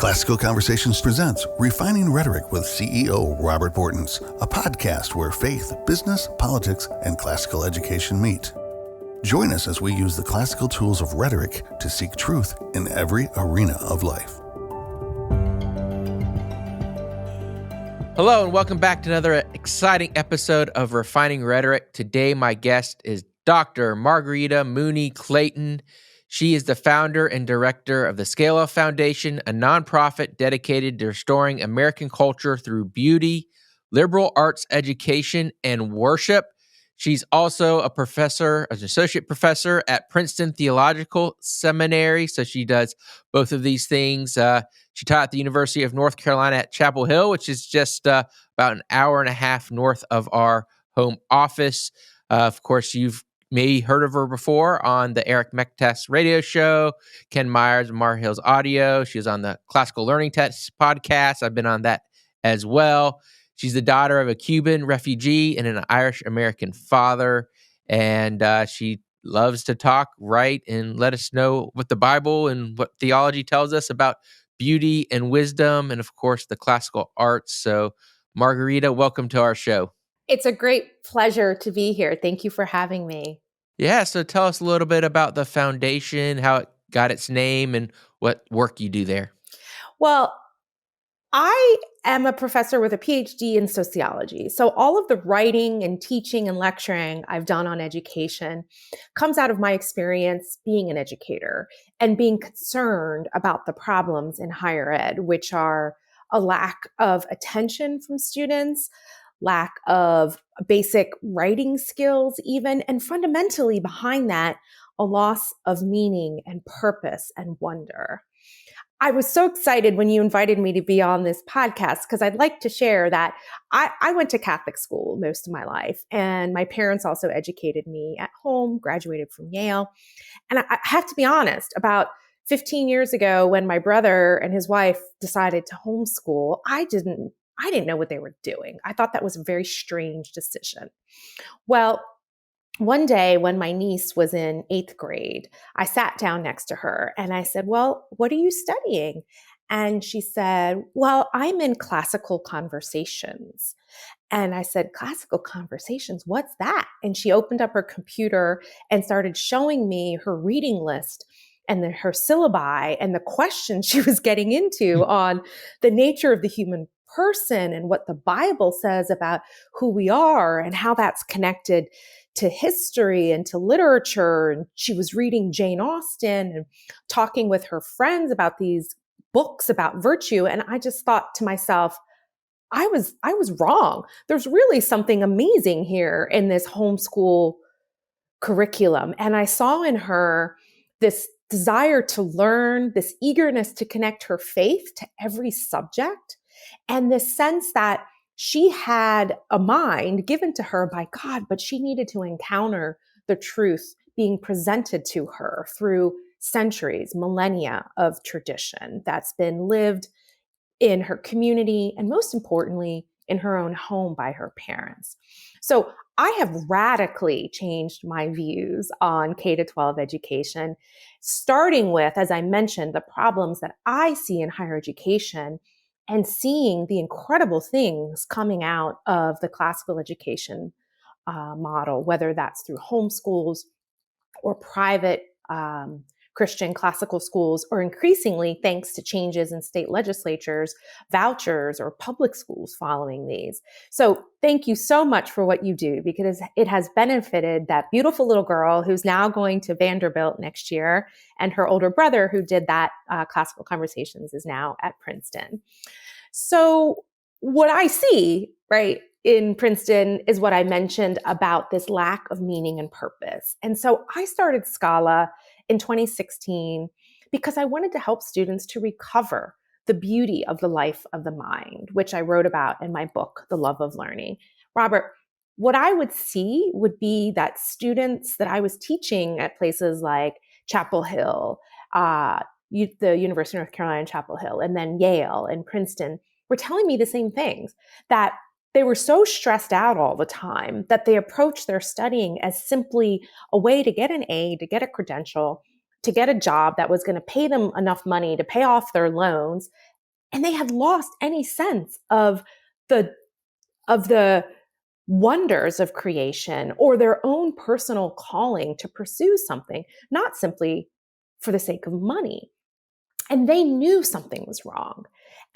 Classical Conversations presents Refining Rhetoric with CEO Robert Bortons, a podcast where faith, business, politics, and classical education meet. Join us as we use the classical tools of rhetoric to seek truth in every arena of life. Hello, and welcome back to another exciting episode of Refining Rhetoric. Today, my guest is Dr. Margarita Mooney Clayton. She is the founder and director of the Scala Foundation, a nonprofit dedicated to restoring American culture through beauty, liberal arts education, and worship. She's also a professor, an associate professor at Princeton Theological Seminary, so she does both of these things. She taught at the University of North Carolina at Chapel Hill, which is just about an hour and a half north of our home office. Of course, you've maybe heard of her before on the Eric Mektas radio show, Ken Myers, Mar Hills Audio. She was on the Classical Learning Tests podcast. I've been on that as well. She's the daughter of a Cuban refugee and an Irish-American father, and she loves to talk, write, and let us know what the Bible and what theology tells us about beauty and wisdom, and of course, the classical arts. So, Margarita, welcome to our show. It's a great pleasure to be here. Thank you for having me. Yeah, so tell us a little bit about the foundation, how it got its name, and what work you do there. Well, I am a professor with a PhD in sociology. So all of the writing and teaching and lecturing I've done on education comes out of my experience being an educator and being concerned about the problems in higher ed, which are a lack of attention from students, lack of basic writing skills even, and fundamentally behind that, a loss of meaning and purpose and wonder. I was so excited when you invited me to be on this podcast because I'd like to share that I went to Catholic school most of my life, and my parents also educated me at home, graduated from Yale. And I have to be honest, about 15 years ago when my brother and his wife decided to homeschool, I didn't know what they were doing. I thought that was a very strange decision. Well, one day when my niece was in 8th grade, I sat down next to her and I said, "Well, what are you studying?" And she said, "Well, I'm in classical conversations." And I said, "Classical conversations? What's that?" And she opened up her computer and started showing me her reading list and her syllabi and the questions she was getting into on the nature of the human person and what the Bible says about who we are and how that's connected to history and to literature. And she was reading Jane Austen and talking with her friends about these books about virtue. And I just thought to myself, I was wrong. There's really something amazing here in this homeschool curriculum. And I saw in her this desire to learn, this eagerness to connect her faith to every subject, and this sense that she had a mind given to her by God, but she needed to encounter the truth being presented to her through centuries, millennia of tradition that's been lived in her community and most importantly, in her own home by her parents. So I have radically changed my views on K-12 education, starting with, as I mentioned, the problems that I see in higher education and seeing the incredible things coming out of the classical education model, whether that's through homeschools or private Christian classical schools, or increasingly, thanks to changes in state legislatures, vouchers or public schools following these. So thank you so much for what you do, because it has benefited that beautiful little girl who's now going to Vanderbilt next year, and her older brother who did that Classical Conversations is now at Princeton. So what I see, right, in Princeton is what I mentioned about this lack of meaning and purpose. And so I started Scala in 2016 because I wanted to help students to recover the beauty of the life of the mind, which I wrote about in my book, The Love of Learning. Robert, what I would see would be that students that I was teaching at places like Chapel Hill, the University of North Carolina, Chapel Hill, and then Yale and Princeton were telling me the same things, that they were so stressed out all the time that they approached their studying as simply a way to get an A, to get a credential, to get a job that was going to pay them enough money to pay off their loans, And they had lost any sense of the wonders of creation or their own personal calling to pursue something, not simply for the sake of money. And they knew something was wrong.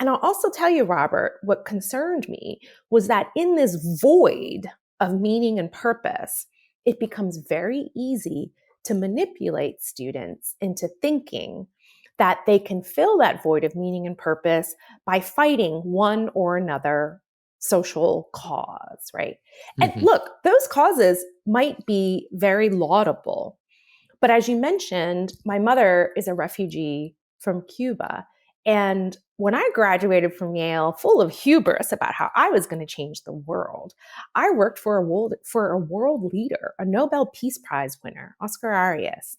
And I'll also tell you, Robert, what concerned me was that in this void of meaning and purpose, it becomes very easy to manipulate students into thinking that they can fill that void of meaning and purpose by fighting one or another social cause, right? And Mm-hmm. look, those causes might be very laudable. But as you mentioned, my mother is a refugee from Cuba. And when I graduated from Yale, full of hubris about how I was going to change the world, I worked for a world leader, a Nobel Peace Prize winner, Oscar Arias.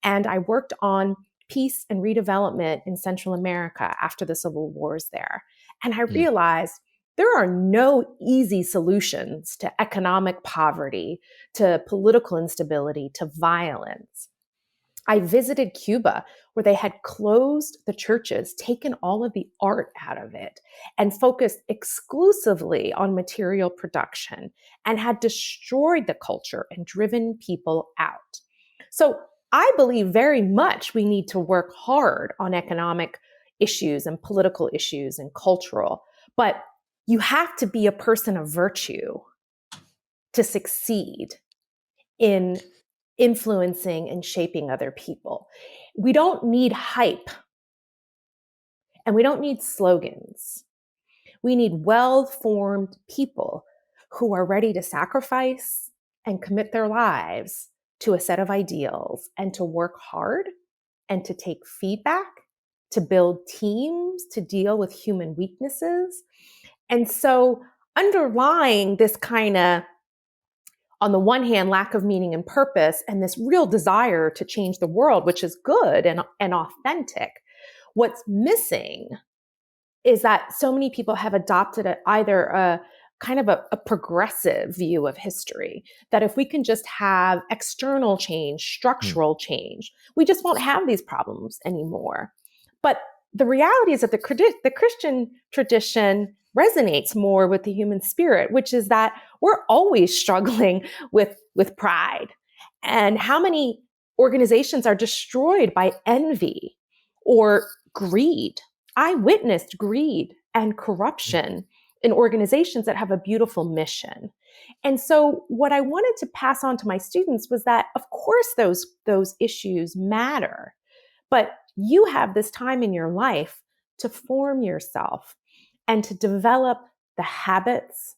And I worked on peace and redevelopment in Central America after the civil wars there. And I realized there are no easy solutions to economic poverty, to political instability, to violence. I visited Cuba, where they had closed the churches, taken all of the art out of it, and focused exclusively on material production, and had destroyed the culture and driven people out. So I believe very much we need to work hard on economic issues and political issues and cultural, but you have to be a person of virtue to succeed in influencing and shaping other people. We don't need hype and we don't need slogans. We need well-formed people who are ready to sacrifice and commit their lives to a set of ideals and to work hard and to take feedback, to build teams, to deal with human weaknesses. And so underlying this kind of, on the one hand, lack of meaning and purpose, and this real desire to change the world, which is good and authentic. What's missing is that so many people have adopted either a kind of a progressive view of history, that if we can just have external change, structural change, we just won't have these problems anymore. But the reality is that the Christian tradition resonates more with the human spirit, which is that we're always struggling with pride. And how many organizations are destroyed by envy or greed? I witnessed greed and corruption in organizations that have a beautiful mission. And so what I wanted to pass on to my students was that, of course, those issues matter, but you have this time in your life to form yourself and to develop the habits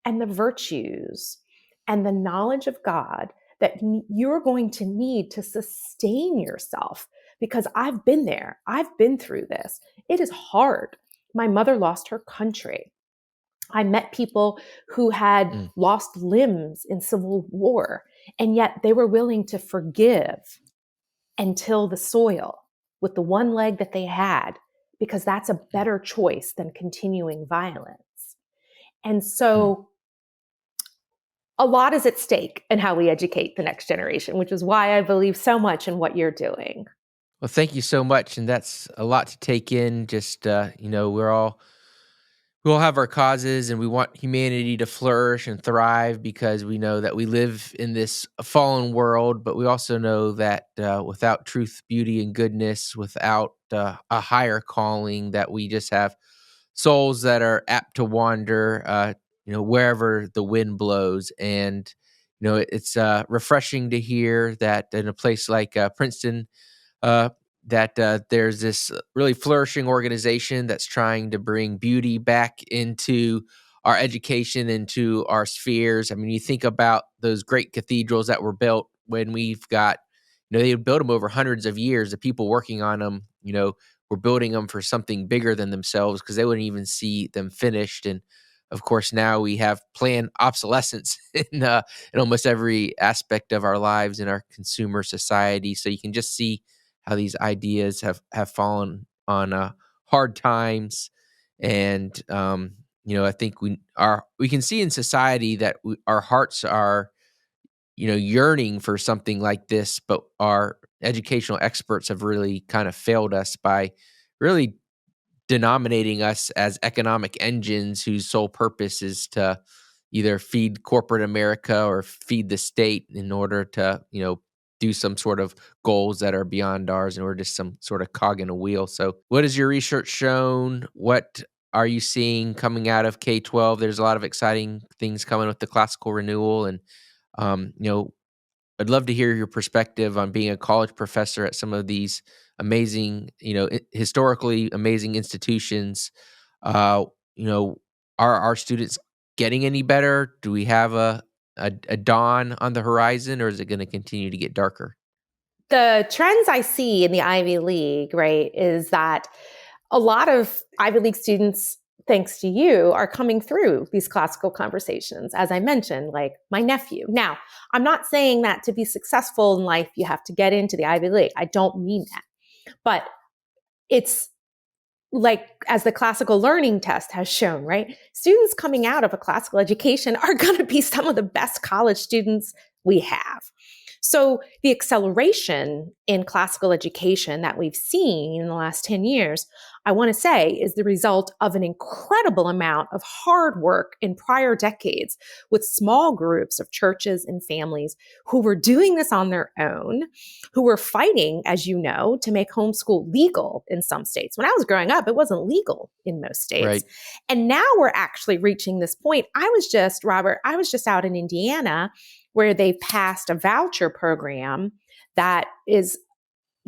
and the virtues and the knowledge of God that you're going to need to sustain yourself. Because I've been there. I've been through this. It is hard. My mother lost her country. I met people who had lost limbs in civil war, and yet they were willing to forgive and till the soil with the one leg that they had, because that's a better choice than continuing violence. And so a lot is at stake in how we educate the next generation, which is why I believe so much in what you're doing. Well, thank you so much, and that's a lot to take in. Just we all have our causes, and we want humanity to flourish and thrive because we know that we live in this fallen world. But we also know that without truth, beauty, and goodness, without a higher calling, that we just have souls that are apt to wander, wherever the wind blows. And it's refreshing to hear that in a place like Princeton, that there's this really flourishing organization that's trying to bring beauty back into our education, into our spheres. I mean, you think about those great cathedrals that were built when we've got, they had built them over hundreds of years. The people working on them, were building them for something bigger than themselves because they wouldn't even see them finished. And of course, now we have planned obsolescence in almost every aspect of our lives in our consumer society. So you can just see how these ideas have fallen on hard times. And I think we can see in society that our hearts are yearning for something like this, but our educational experts have really kind of failed us by really denominating us as economic engines whose sole purpose is to either feed corporate America or feed the state in order to, do some sort of goals that are beyond ours, and we're just some sort of cog in a wheel. So what has your research shown? What are you seeing coming out of K-12? There's a lot of exciting things coming with the classical renewal. And, I'd love to hear your perspective on being a college professor at some of these amazing, historically amazing institutions. Uh, are our students getting any better? Do we have a dawn on the horizon, or is it going to continue to get darker? The trends I see in the Ivy League, right, is that a lot of Ivy League students, thanks to you, are coming through these classical conversations, as I mentioned, like my nephew. Now, I'm not saying that to be successful in life, you have to get into the Ivy League. I don't mean that. But it's like, as the classical learning test has shown, right? Students coming out of a classical education are going to be some of the best college students we have. So the acceleration in classical education that we've seen in the last 10 years, I want to say, is the result of an incredible amount of hard work in prior decades with small groups of churches and families who were doing this on their own, who were fighting, as you know, to make homeschool legal in some states. When I was growing up, it wasn't legal in most states. Right. And now we're actually reaching this point. Robert, I was just out in Indiana where they passed a voucher program that is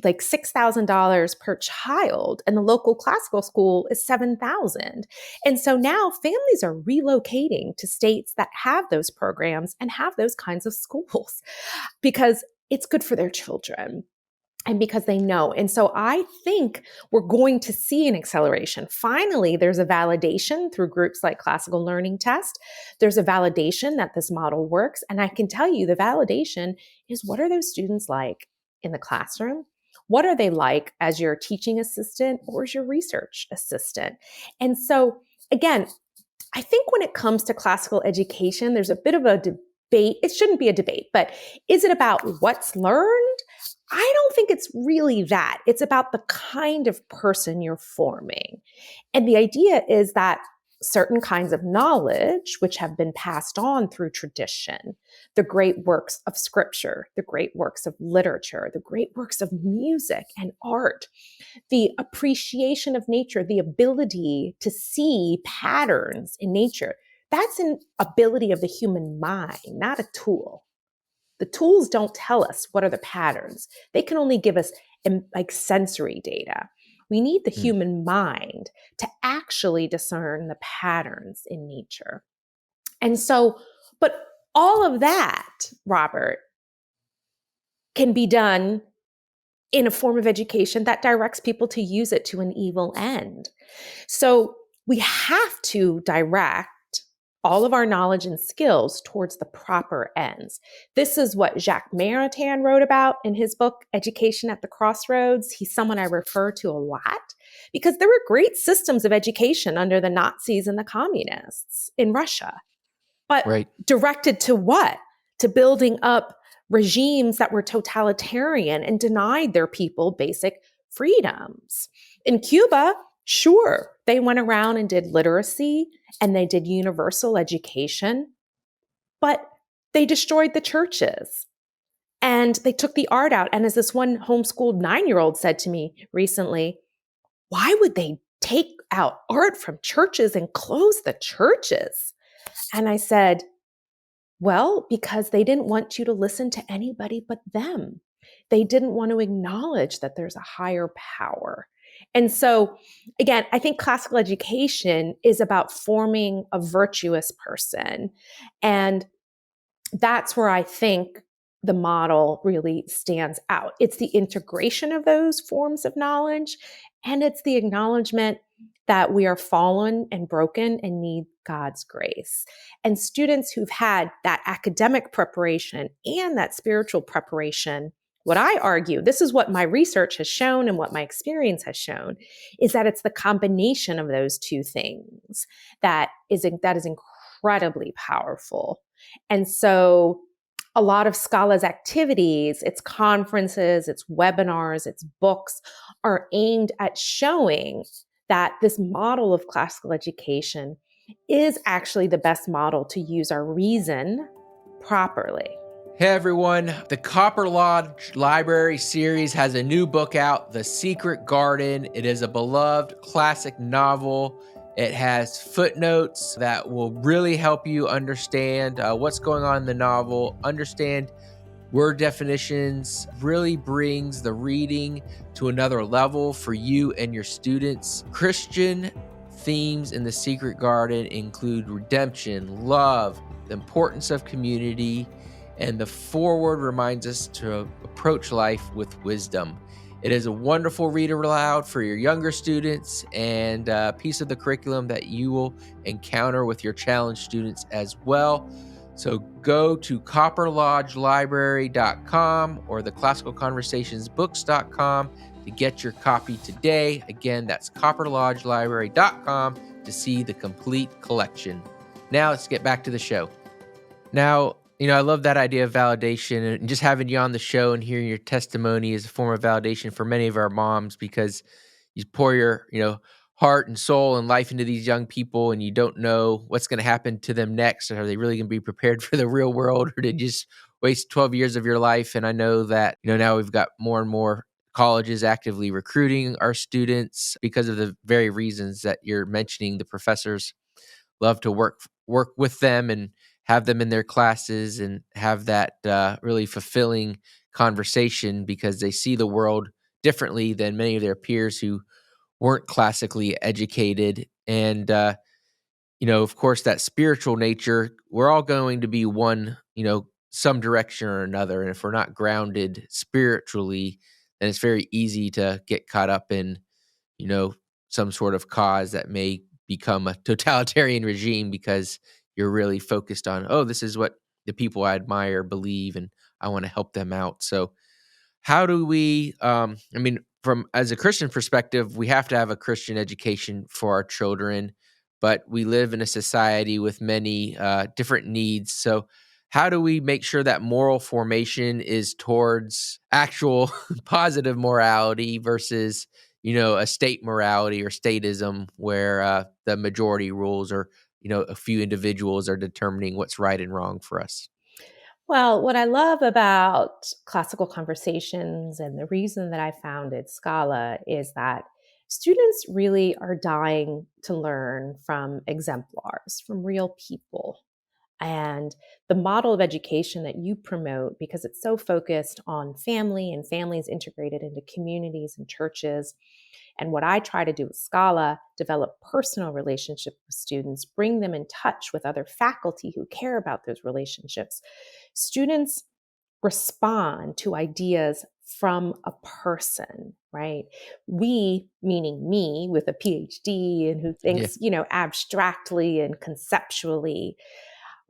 like $6,000 per child, and the local classical school is $7,000. And so now families are relocating to states that have those programs and have those kinds of schools because it's good for their children. And because they know. And so I think we're going to see an acceleration. Finally, there's a validation through groups like Classical Learning Test. There's a validation that this model works. And I can tell you the validation is, what are those students like in the classroom? What are they like as your teaching assistant or as your research assistant? And so, again, I think when it comes to classical education, there's a bit of a debate. It shouldn't be a debate, but is it about what's learned? I don't think it's really that. It's about the kind of person you're forming. And the idea is that certain kinds of knowledge, which have been passed on through tradition, the great works of scripture, the great works of literature, the great works of music and art, the appreciation of nature, the ability to see patterns in nature, that's an ability of the human mind, not a tool. The tools don't tell us what are the patterns. They can only give us like sensory data. We need the human mind to actually discern the patterns in nature. And so, but all of that, Robert, can be done in a form of education that directs people to use it to an evil end. So we have to direct all of our knowledge and skills towards the proper ends. This is what Jacques Maritain wrote about in his book, Education at the Crossroads. He's someone I refer to a lot because there were great systems of education under the Nazis and the communists in Russia. But directed to what? To building up regimes that were totalitarian and denied their people basic freedoms. In Cuba, sure, they went around and did literacy and they did universal education, but they destroyed the churches and they took the art out. And as this one homeschooled 9-year-old said to me recently, why would they take out art from churches and close the churches? And I said, well, because they didn't want you to listen to anybody but them. They didn't want to acknowledge that there's a higher power. And so, again, I think classical education is about forming a virtuous person. And that's where I think the model really stands out. It's the integration of those forms of knowledge, and it's the acknowledgement that we are fallen and broken and need God's grace. And students who've had that academic preparation and that spiritual preparation, what I argue, this is what my research has shown and what my experience has shown, is that it's the combination of those two things that is incredibly powerful. And so a lot of Scala's activities, its conferences, its webinars, its books are aimed at showing that this model of classical education is actually the best model to use our reason properly. Hey everyone, the Copper Lodge Library series has a new book out, The Secret Garden. It is a beloved classic novel. It has footnotes that will really help you understand what's going on in the novel, understand word definitions, really brings the reading to another level for you and your students. Christian themes in The Secret Garden include redemption, love, the importance of community, and the foreword reminds us to approach life with wisdom. It is a wonderful read aloud for your younger students and a piece of the curriculum that you will encounter with your challenged students as well. So go to copperlodgelibrary.com or the classicalconversationsbooks.com to get your copy today. Again, that's copperlodgelibrary.com to see the complete collection. Now let's get back to the show. Now, I love that idea of validation, and just having you on the show and hearing your testimony is a form of validation for many of our moms, because you pour your, heart and soul and life into these young people, and you don't know what's going to happen to them next. Are they really going to be prepared for the real world, or did you just waste 12 years of your life? And I know that, now we've got more and more colleges actively recruiting our students because of the very reasons that you're mentioning. The professors love to work with them and have them in their classes and have that really fulfilling conversation, because they see the world differently than many of their peers who weren't classically educated. And, of course, that spiritual nature, we're all going to be one, some direction or another. And if we're not grounded spiritually, then it's very easy to get caught up in, some sort of cause that may become a totalitarian regime, because you're really focused on, oh, this is what the people I admire believe, and I want to help them out. So how do we, from as a Christian perspective, we have to have a Christian education for our children, but we live in a society with many different needs. So how do we make sure that moral formation is towards actual positive morality versus, a state morality or statism where the majority rules, or, a few individuals are determining what's right and wrong for us? Well, what I love about classical conversations, and the reason that I founded Scala, is that students really are dying to learn from exemplars, from real people. And the model of education that you promote, because it's so focused on family and families integrated into communities and churches. And what I try to do with Scala, develop personal relationships with students, bring them in touch with other faculty who care about those relationships. Students respond to ideas from a person, right? We, meaning me with a PhD and who thinks, abstractly and conceptually,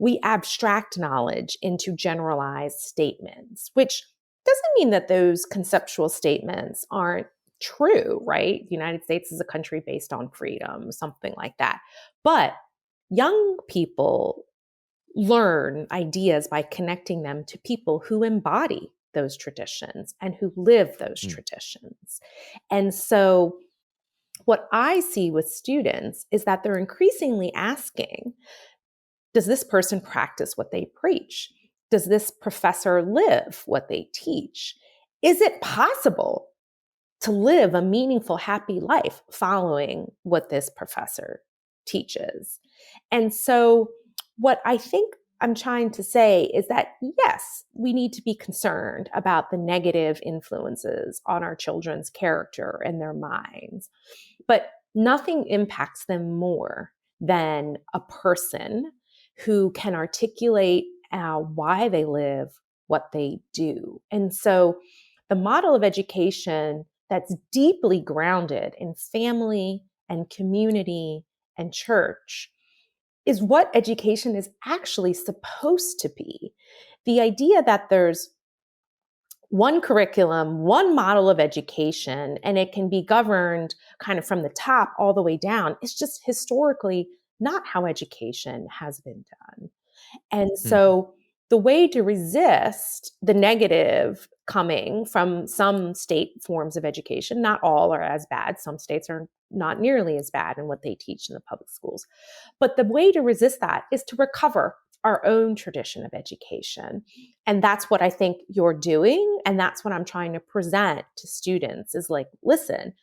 we abstract knowledge into generalized statements, which doesn't mean that those conceptual statements aren't true, right? The United States is a country based on freedom, something like that. But young people learn ideas by connecting them to people who embody those traditions and who live those traditions. And so what I see with students is that they're increasingly asking, does this person practice what they preach? Does this professor live what they teach? Is it possible to live a meaningful, happy life following what this professor teaches? And so, what I think I'm trying to say is that, yes, we need to be concerned about the negative influences on our children's character and their minds, but nothing impacts them more than a person who can articulate why they live what they do. And so the model of education that's deeply grounded in family and community and church is what education is actually supposed to be. The idea that there's one curriculum, one model of education, and it can be governed kind of from the top all the way down, is just historically not how education has been done. And so the way to resist the negative coming from some state forms of education. Not all are as bad. Some states are not nearly as bad in what they teach in the public schools. But the way to resist that is to recover our own tradition of education. And that's what I think you're doing. And that's what I'm trying to present to students is like, listen,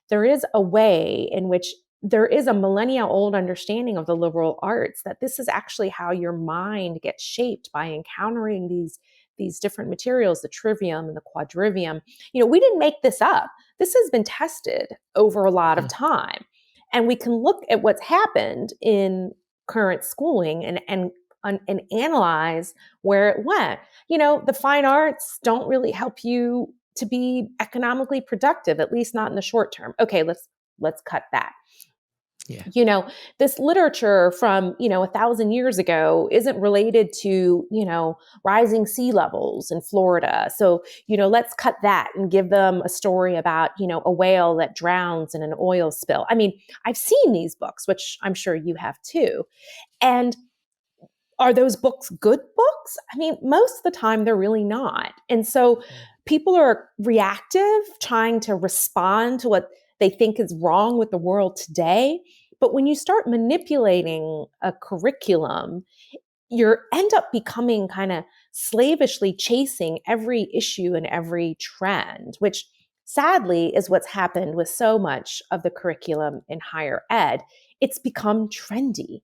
there is a way in which there is a millennia-old understanding of the liberal arts, that this is actually how your mind gets shaped by encountering these different materials, the trivium and the quadrivium. We didn't make this up. This has been tested over a lot of time. And we can look at what's happened in current schooling and analyze where it went. The fine arts don't really help you to be economically productive, at least not in the short term. Okay, let's cut that. Yeah. This literature from, 1,000 years ago isn't related to, rising sea levels in Florida. So, let's cut that and give them a story about, a whale that drowns in an oil spill. I mean, I've seen these books, which I'm sure you have too. And are those books good books? I mean, most of the time they're really not. And so people are reactive, trying to respond to what they think is wrong with the world today. But when you start manipulating a curriculum, you end up becoming kind of slavishly chasing every issue and every trend, which sadly is what's happened with so much of the curriculum in higher ed. It's become trendy.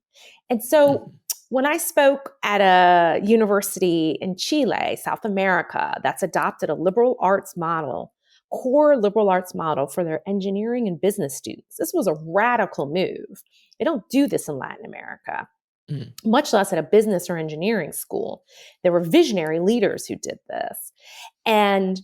And so when I spoke at a university in Chile, South America, that's adopted a liberal arts model, core liberal arts model for their engineering and business students. This was a radical move. They don't do this in Latin America, much less at a business or engineering school. There were visionary leaders who did this. And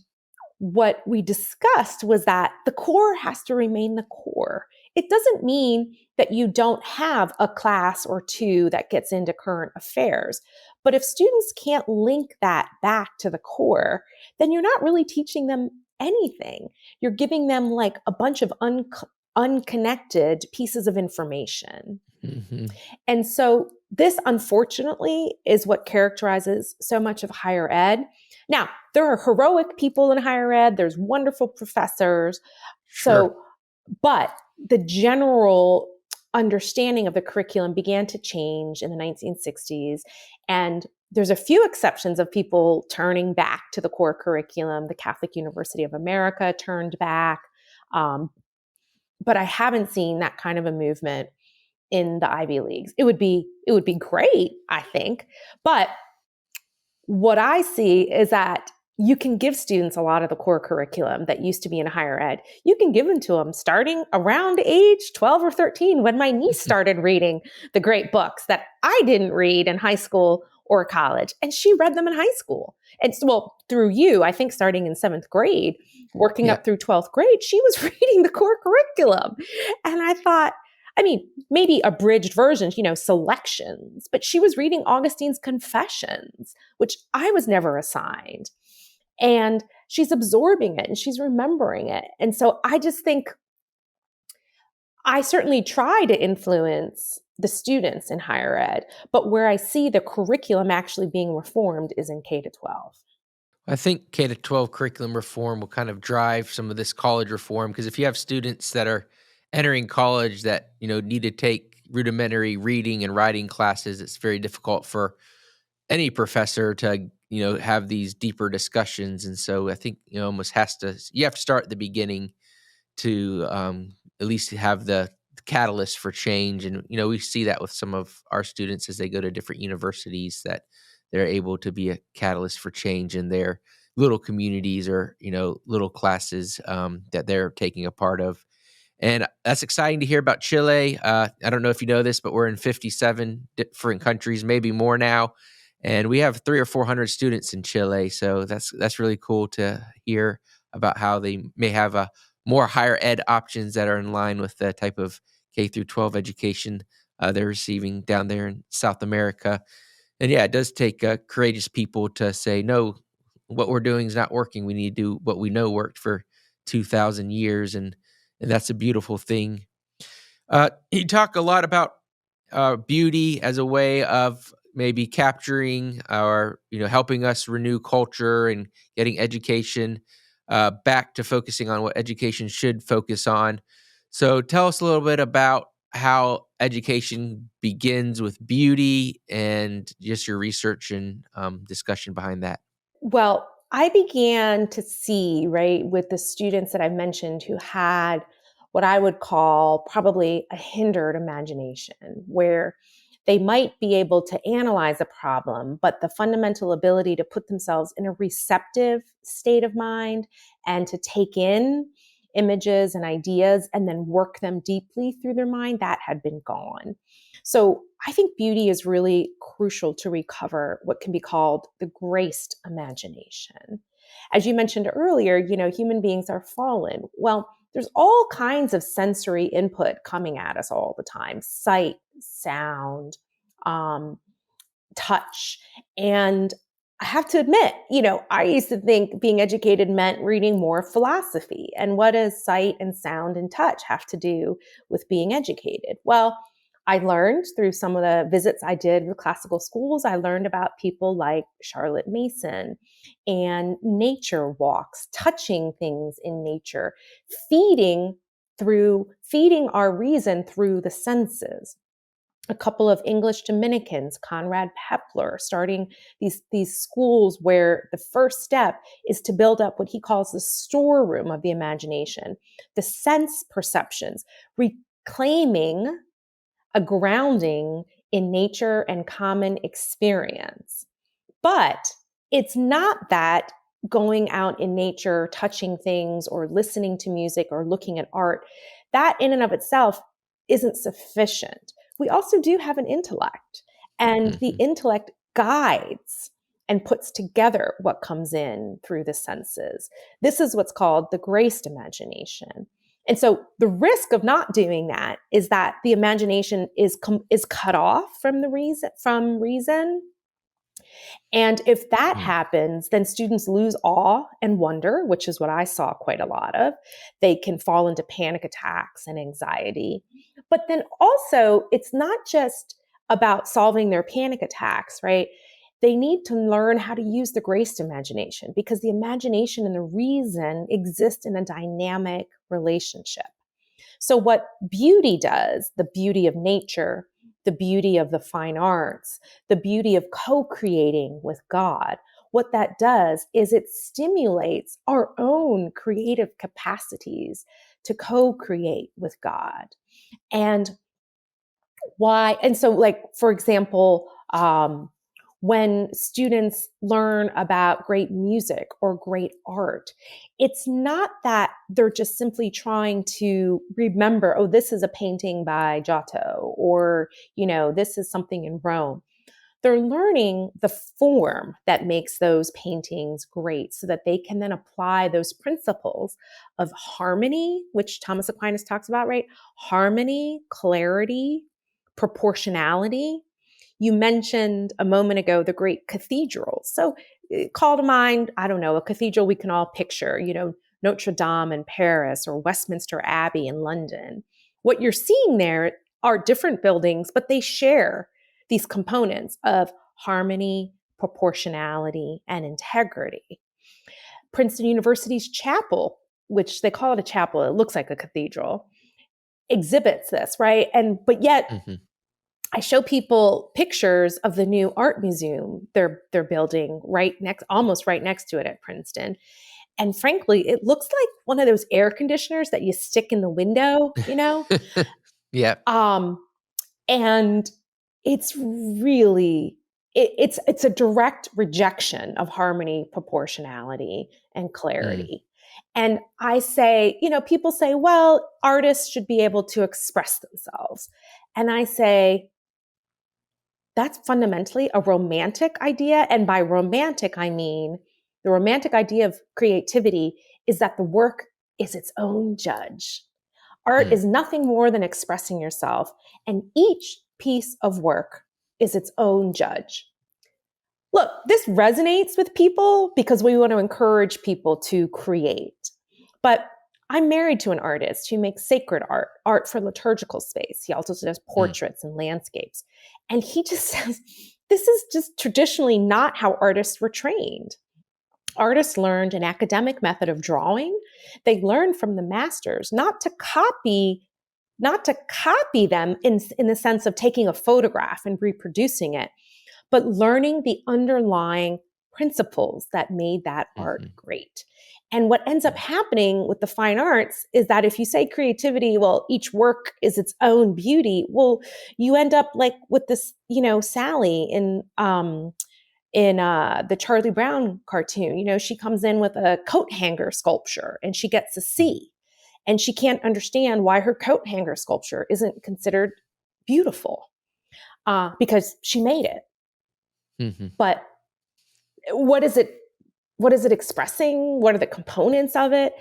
what we discussed was that the core has to remain the core. It doesn't mean that you don't have a class or two that gets into current affairs. But if students can't link that back to the core, then you're not really teaching them anything. You're giving them like a bunch of unconnected pieces of information. Mm-hmm. And so this, unfortunately, is what characterizes so much of higher ed. Now, there are heroic people in higher ed. There's wonderful professors. Sure. But the general understanding of the curriculum began to change in the 1960s. And there's a few exceptions of people turning back to the core curriculum. The Catholic University of America turned back. But I haven't seen that kind of a movement in the Ivy Leagues. It would be great, I think. But what I see is that you can give students a lot of the core curriculum that used to be in higher ed. You can give them to them starting around age 12 or 13, when my niece started reading the great books that I didn't read in high school or college. And she read them in high school. And well, through you, I think starting in 7th grade, working up through 12th grade, she was reading the core curriculum. And I thought, I mean, maybe abridged versions, selections, but she was reading Augustine's Confessions, which I was never assigned. And she's absorbing it and she's remembering it. And so I just think I certainly try to influence the students in higher ed, but where I see the curriculum actually being reformed is in K-12. I think K-12 curriculum reform will kind of drive some of this college reform, because if you have students that are entering college that, need to take rudimentary reading and writing classes, it's very difficult for any professor to, have these deeper discussions. And so I think, you have to start at the beginning to at least have the catalyst for change. And, we see that with some of our students as they go to different universities, that they're able to be a catalyst for change in their little communities or, little classes that they're taking a part of. And that's exciting to hear about Chile. I don't know if you know this, but we're in 57 different countries, maybe more now. And we have 300 or 400 students in Chile. So that's really cool to hear about how they may have a more higher ed options that are in line with the type of K through 12 education they're receiving down there in South America. And yeah, it does take courageous people to say, no, what we're doing is not working. We need to do what we know worked for 2,000 years. And that's a beautiful thing. You talk a lot about beauty as a way of maybe capturing or, helping us renew culture and getting education back to focusing on what education should focus on. So tell us a little bit about how education begins with beauty and just your research and discussion behind that. Well, I began to see, right, with the students that I mentioned who had what I would call probably a hindered imagination, where they might be able to analyze a problem, but the fundamental ability to put themselves in a receptive state of mind and to take in images and ideas and then work them deeply through their mind, that had been gone. So I think beauty is really crucial to recover what can be called the graced imagination. As you mentioned earlier, human beings are fallen. Well, there's all kinds of sensory input coming at us all the time: sight, sound, um, touch. And I have to admit, I used to think being educated meant reading more philosophy. And what does sight and sound and touch have to do with being educated? Well, I learned through some of the visits I did with classical schools, I learned about people like Charlotte Mason and nature walks, touching things in nature, feeding our reason through the senses. A couple of English Dominicans, Conrad Pepler, starting these schools where the first step is to build up what he calls the storeroom of the imagination, the sense perceptions, reclaiming a grounding in nature and common experience. But it's not that going out in nature, touching things, or listening to music, or looking at art, that in and of itself isn't sufficient. We also do have an intellect, and the intellect guides and puts together what comes in through the senses. This is what's called the graced imagination. And so the risk of not doing that is that the imagination is cut off from reason. And if that happens, then students lose awe and wonder, which is what I saw quite a lot of. They can fall into panic attacks and anxiety. But then also, it's not just about solving their panic attacks, right? They need to learn how to use the graced imagination, because the imagination and the reason exist in a dynamic relationship. So what beauty does, the beauty of nature, the beauty of the fine arts, the beauty of co-creating with God, what that does is it stimulates our own creative capacities to co-create with God. And so, like, for example, when students learn about great music or great art, it's not that they're just simply trying to remember, oh, this is a painting by Giotto, or, this is something in Rome. They're learning the form that makes those paintings great so that they can then apply those principles of harmony, which Thomas Aquinas talks about, right? Harmony, clarity, proportionality. You mentioned a moment ago the great cathedrals. So call to mind, I don't know, a cathedral we can all picture, Notre Dame in Paris or Westminster Abbey in London. What you're seeing there are different buildings, but they share these components of harmony, proportionality, and integrity. Princeton University's chapel, which they call it a chapel, it looks like a cathedral, exhibits this, right? But yet, I show people pictures of the new art museum they're building almost right next to it at Princeton. And frankly, it looks like one of those air conditioners that you stick in the window, Yeah. And it's really, it's a direct rejection of harmony, proportionality, and clarity. And I say, people say, well, artists should be able to express themselves. And I say, that's fundamentally a romantic idea. And by romantic, I mean the romantic idea of creativity is that the work is its own judge. Art is nothing more than expressing yourself, and each piece of work is its own judge. Look, this resonates with people because we want to encourage people to create. But I'm married to an artist who makes sacred art for liturgical space. He also does portraits and landscapes. And he just says, this is just traditionally not how artists were trained. Artists learned an academic method of drawing. They learned from the masters, not to copy them in the sense of taking a photograph and reproducing it, but learning the underlying principles that made that art great. And what ends up happening with the fine arts is that if you say creativity, well, each work is its own beauty. Well, you end up like with this, Sally in the Charlie Brown cartoon. She comes in with a coat hanger sculpture and she gets a C, and she can't understand why her coat hanger sculpture isn't considered beautiful because she made it. But what is it expressing? What are the components of it?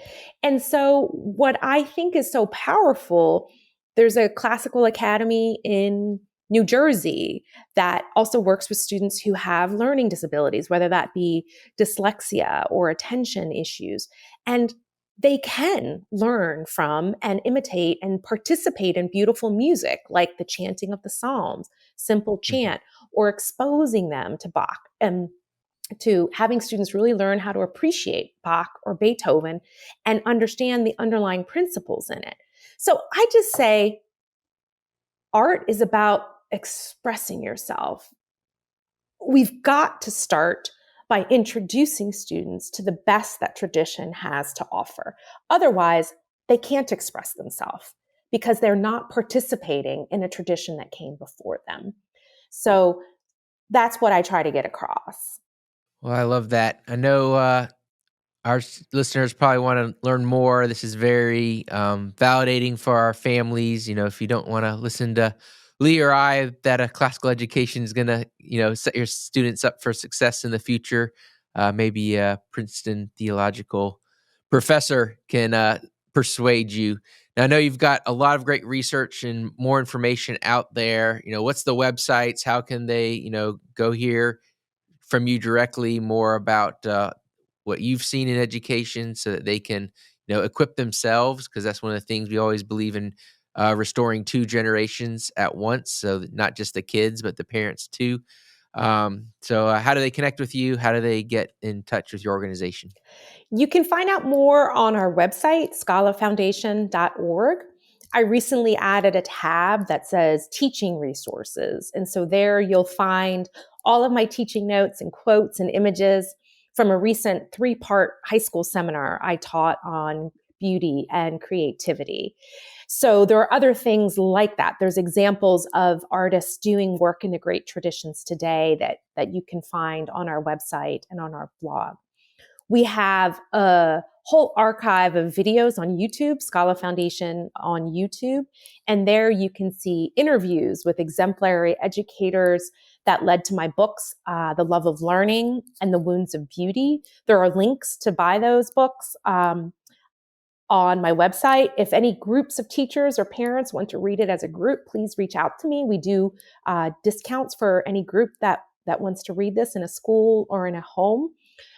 And so what I think is so powerful, there's a classical academy in New Jersey that also works with students who have learning disabilities, whether that be dyslexia or attention issues. And they can learn from and imitate and participate in beautiful music, like the chanting of the Psalms, simple chant, or exposing them to Bach and to having students really learn how to appreciate Bach or Beethoven and understand the underlying principles in it. So I just say art is about expressing yourself. We've got to start by introducing students to the best that tradition has to offer. Otherwise, they can't express themselves because they're not participating in a tradition that came before them. So that's what I try to get across. Well, I love that. I know our listeners probably want to learn more. This is very validating for our families. If you don't want to listen to Lee or I, that a classical education is going to, set your students up for success in the future. Maybe a Princeton Theological professor can persuade you. Now, I know you've got a lot of great research and more information out there. What's the websites? How can they, go hear from you directly more about what you've seen in education so that they can, equip themselves? Because that's one of the things we always believe in, restoring two generations at once. So that not just the kids, but the parents too. So how do they connect with you? How do they get in touch with your organization? You can find out more on our website, scalafoundation.org. I recently added a tab that says teaching resources. And so there you'll find all of my teaching notes and quotes and images from a recent 3-part high school seminar I taught on beauty and creativity. So there are other things like that. There's examples of artists doing work in the great traditions today that you can find on our website and on our blog. We have a whole archive of videos on YouTube, Scala Foundation on YouTube. And there you can see interviews with exemplary educators that led to my books, The Love of Learning and The Wounds of Beauty. There are links to buy those books on my website. If any groups of teachers or parents want to read it as a group, please reach out to me. We do discounts for any group that wants to read this in a school or in a home.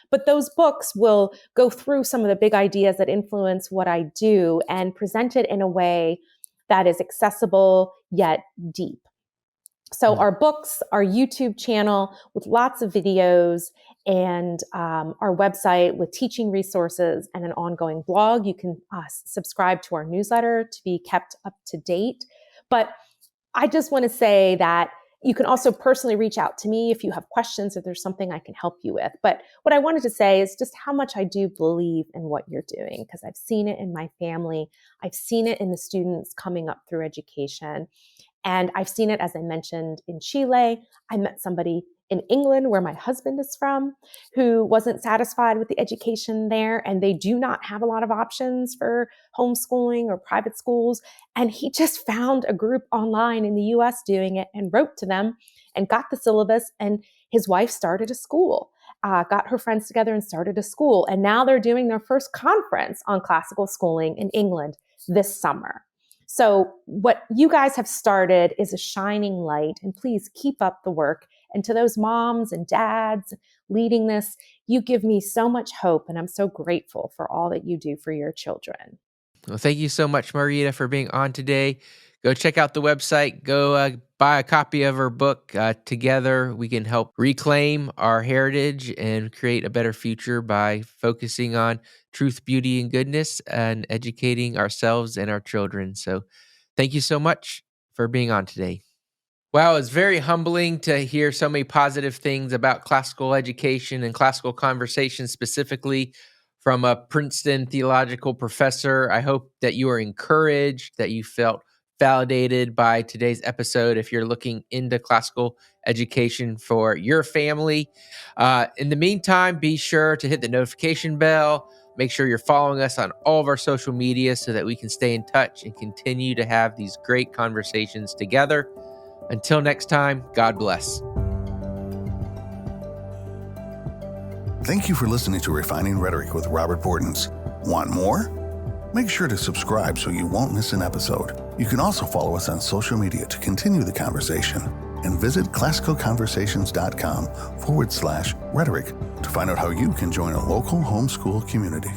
But those books will go through some of the big ideas that influence what I do and present it in a way that is accessible yet deep. So our books, our YouTube channel with lots of videos, and our website with teaching resources and an ongoing blog. You can subscribe to our newsletter to be kept up to date. But I just want to say that you can also personally reach out to me if you have questions, if there's something I can help you with. But what I wanted to say is just how much I do believe in what you're doing, because I've seen it in my family. I've seen it in the students coming up through education. And I've seen it, as I mentioned, in Chile. I met somebody in England, where my husband is from, who wasn't satisfied with the education there. And they do not have a lot of options for homeschooling or private schools. And he just found a group online in the US doing it and wrote to them and got the syllabus. And his wife started a school, got her friends together and started a school. And now they're doing their first conference on classical schooling in England this summer. So what you guys have started is a shining light, and please keep up the work. And to those moms and dads leading this, you give me so much hope, and I'm so grateful for all that you do for your children. Well, thank you so much, Margarita, for being on today. go check out the website. Go buy a copy of her book. Together, we can help reclaim our heritage and create a better future by focusing on truth, beauty, and goodness and educating ourselves and our children. So thank you so much for being on today. Wow, it's very humbling to hear so many positive things about classical education and classical conversation specifically from a Princeton theological professor. I hope that you are encouraged, that you felt validated by today's episode if you're looking into classical education for your family. In the meantime, be sure to hit the notification bell. Make sure you're following us on all of our social media so that we can stay in touch and continue to have these great conversations together. Until next time, God bless. Thank you for listening to Refining Rhetoric with Robert Bortons. Want more? Make sure to subscribe so you won't miss an episode. You can also follow us on social media to continue the conversation, and visit classicalconversations.com/rhetoric to find out how you can join a local homeschool community.